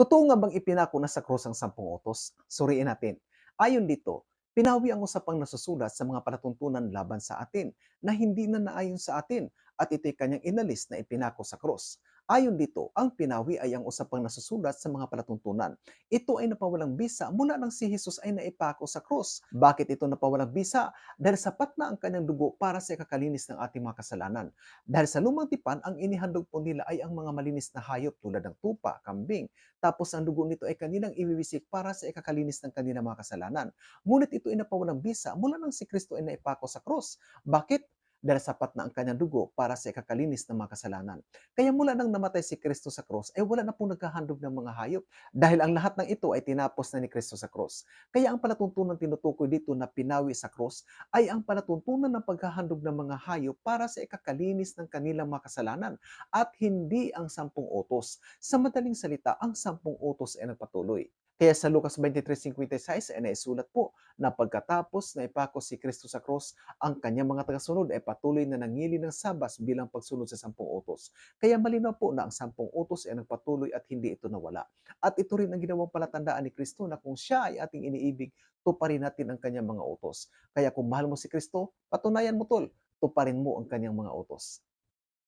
Totoo nga bang ipinako na sa krus ang 10 utos? Suriin natin. Ayon dito, pinawi ang usapang nasusulat sa mga palatuntunan laban sa atin na hindi na naayon sa atin at ito'y kanyang inalis na ipinako sa krus. Ayon dito, ang pinawi ay ang usapang nasusulat sa mga palatuntunan. Ito ay napawalang bisa mula nang si Jesus ay naipako sa krus. Bakit ito napawalang bisa? Dahil sapat na ang kanyang dugo para sa ikakalinis ng ating mga kasalanan. Dahil sa lumang tipan, ang inihandog po nila ay ang mga malinis na hayop tulad ng tupa, kambing, tapos ang dugo nito ay kanilang iwiwisik para sa ikakalinis ng kanilang mga kasalanan. Ngunit ito ay napawalang bisa mula nang si Kristo ay naipako sa krus. Bakit? Dahil sapat na ang kanyang dugo para sa ikakalinis ng mga kasalanan. Kaya mula nang namatay si Kristo sa krus, ay wala na pong naghahandog ng mga hayop. Dahil ang lahat ng ito ay tinapos na ni Kristo sa krus. Kaya ang palatuntunan tinutukoy dito na pinawi sa krus ay ang palatuntunan ng paghahandog ng mga hayop para sa ikakalinis ng kanilang mga kasalanan at hindi ang 10 utos. Sa madaling salita, ang 10 utos ay nagpatuloy. Kaya sa Lucas 23:56 ay naisulat po na pagkatapos na ipako si Kristo sa krus, ang kanyang mga tagasunod ay patuloy na nangili ng sabas bilang pagsunod sa 10 utos. Kaya malinaw po na ang 10 utos ay nagpatuloy at hindi ito nawala. At ito rin ang ginawang palatandaan ni Kristo na kung siya ay ating iniibig, tuparin natin ang kanyang mga utos. Kaya kung mahal mo si Kristo, patunayan mo tol, tuparin mo ang kanyang mga utos.